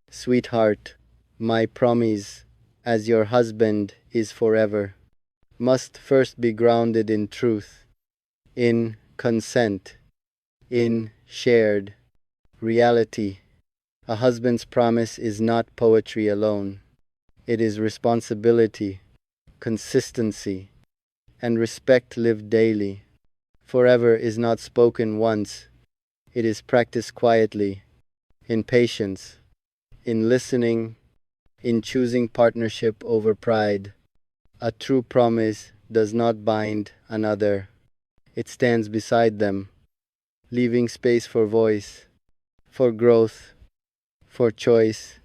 Sweetheart, my promise as your husband is forever, must first be grounded in truth, in consent, in shared reality. A husband's promise is not poetry alone. It is responsibility, consistency, and respect lived daily. Forever is not spoken once, it is practiced quietly, in patience, in listening, in choosing partnership over pride. A true promise does not bind another, it stands beside them, leaving space for voice, for growth, for choice.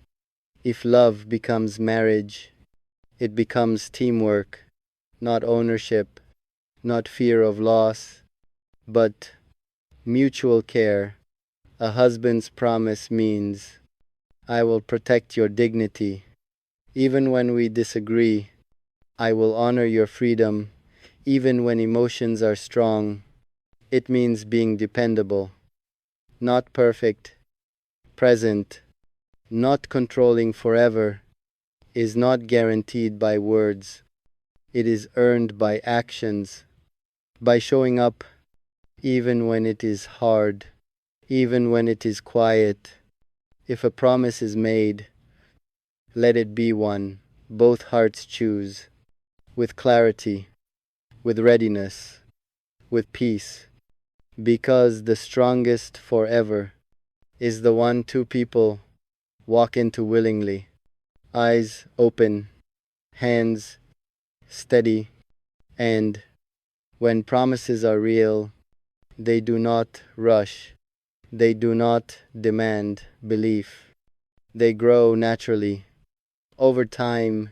If love becomes marriage, it becomes teamwork, not ownership, not fear of loss, but mutual care. A husband's promise means, I will protect your dignity. Even when we disagree, I will honor your freedom. Even when emotions are strong, it means being dependable, not perfect, present, not controlling forever, is not guaranteed by words. It is earned by actions, by showing up even when it is hard, even when it is quiet. If a promise is made, let it be one both hearts choose, with clarity, with readiness, with peace, because the strongest forever is the one two people walk into willingly, eyes open, hands steady, and when promises are real, they do not rush, they do not demand belief, they grow naturally. Over time,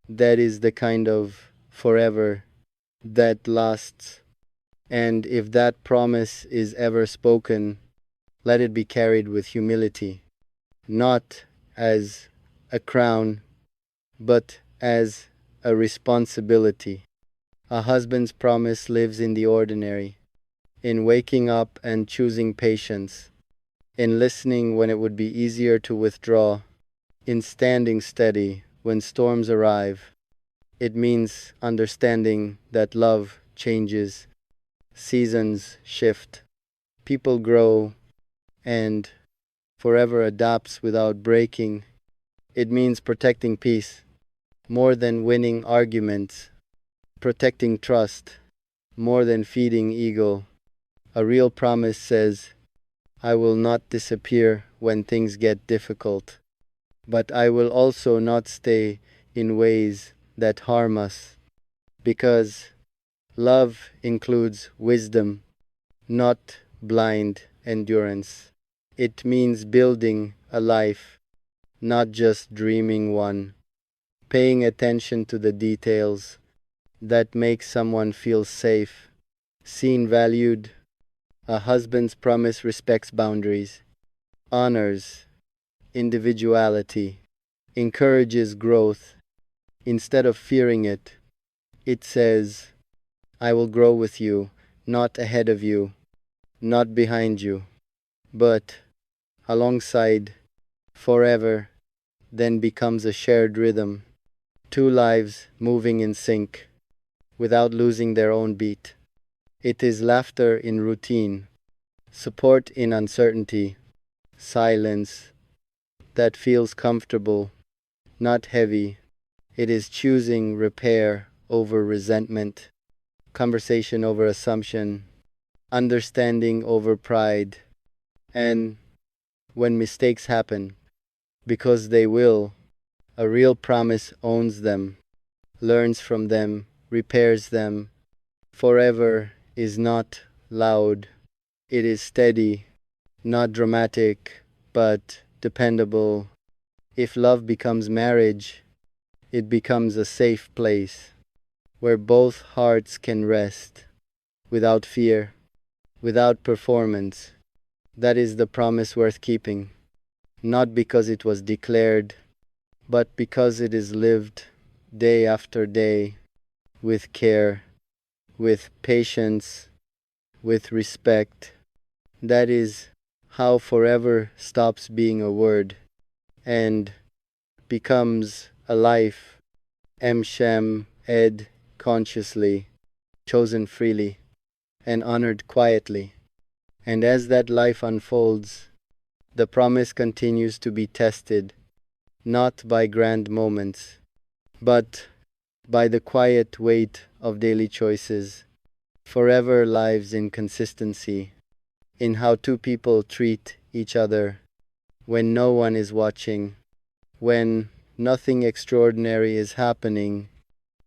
that is the kind of forever that lasts. And if that promise is ever spoken, let it be carried with humility, not as a crown, but as a responsibility. A husband's promise lives in the ordinary, in waking up and choosing patience, in listening when it would be easier to withdraw, in standing steady when storms arrive. It means understanding that love changes, seasons shift, people grow, and forever adapts without breaking. It means protecting peace more than winning arguments, protecting trust more than feeding ego. A real promise says, I will not disappear when things get difficult, but I will also not stay in ways that harm us, because love includes wisdom, not blind endurance. It means building a life, not just dreaming one, paying attention to the details that make someone feel safe, seen, valued. A husband's promise respects boundaries, honors individuality, encourages growth. Instead of fearing it, it says, I will grow with you, not ahead of you, not behind you, but alongside. Forever then becomes a shared rhythm, two lives moving in sync, without losing their own beat. It is laughter in routine, support in uncertainty, silence that feels comfortable, not heavy. It is choosing repair over resentment, conversation over assumption, understanding over pride. And when mistakes happen, because they will, a real promise owns them, learns from them, repairs them. Forever is not loud, it is steady, not dramatic, but dependable. If love becomes marriage, it becomes a safe place where both hearts can rest without fear, without performance. That is the promise worth keeping, not because it was declared, but because it is lived day after day with care, with patience, with respect. That is how forever stops being a word and becomes a life, Shem Ed, consciously, chosen freely, and honored quietly. And as that life unfolds, the promise continues to be tested, not by grand moments, but by the quiet weight of daily choices, forever lives in consistency, in how two people treat each other when no one is watching, when nothing extraordinary is happening.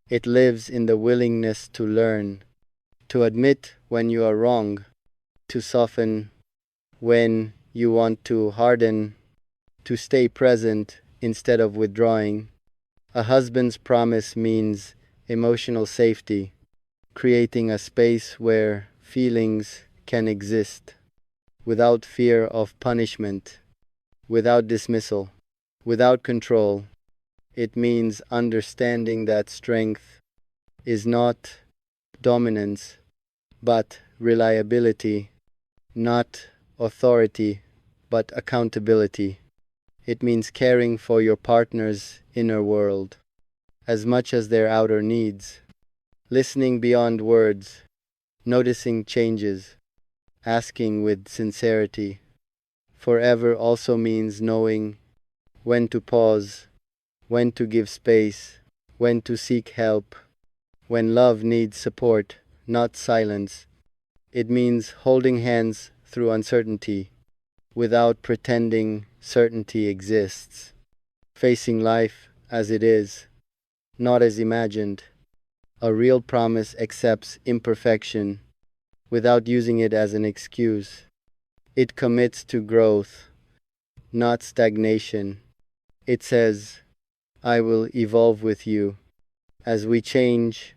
It lives in the willingness to learn, to admit when you are wrong, to soften when you want to harden, to stay present instead of withdrawing. A husband's promise means emotional safety, creating a space where feelings can exist without fear of punishment, without dismissal, without control. It means understanding that strength is not dominance, but reliability, not authority, but accountability. It means caring for your partner's inner world as much as their outer needs, listening beyond words, noticing changes, asking with sincerity. Forever also means knowing when to pause, when to give space, when to seek help, when love needs support, not silence. It means holding hands through uncertainty, without pretending certainty exists, facing life as it is, not as imagined. A real promise accepts imperfection without using it as an excuse. It commits to growth, not stagnation. It says, I will evolve with you as we change,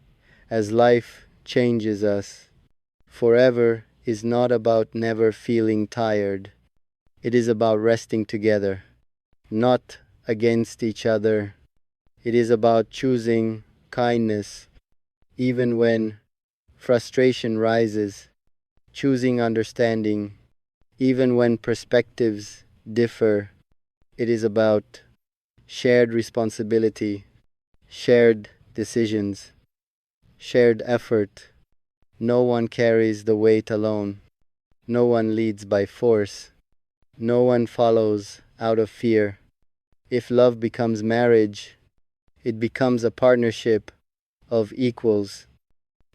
as life changes us. Forever is not about never feeling tired. It is about resting together, not against each other. It is about choosing kindness even when frustration rises, choosing understanding even when perspectives differ. It is about shared responsibility, shared decisions, shared effort. No one carries the weight alone. No one leads by force. No one follows out of fear. If love becomes marriage, it becomes a partnership of equals,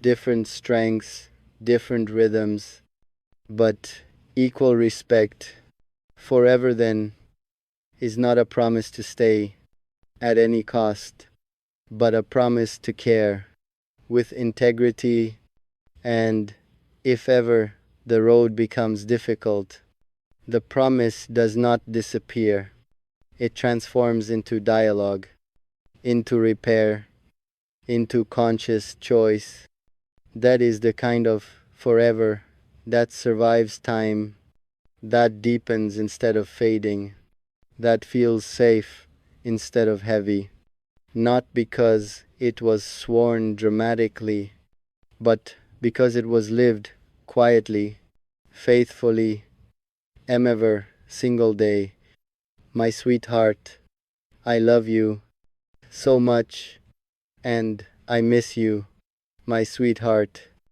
different strengths, different rhythms, but equal respect. Forever, then, is not a promise to stay at any cost, but a promise to care with integrity, and if ever the road becomes difficult, the promise does not disappear. It transforms into dialogue, into repair, into conscious choice. That is the kind of forever that survives time, that deepens instead of fading, that feels safe instead of heavy, not because it was sworn dramatically, but because it was lived quietly, faithfully, ever, single day. My sweetheart, I love you so much, and I miss you, my sweetheart.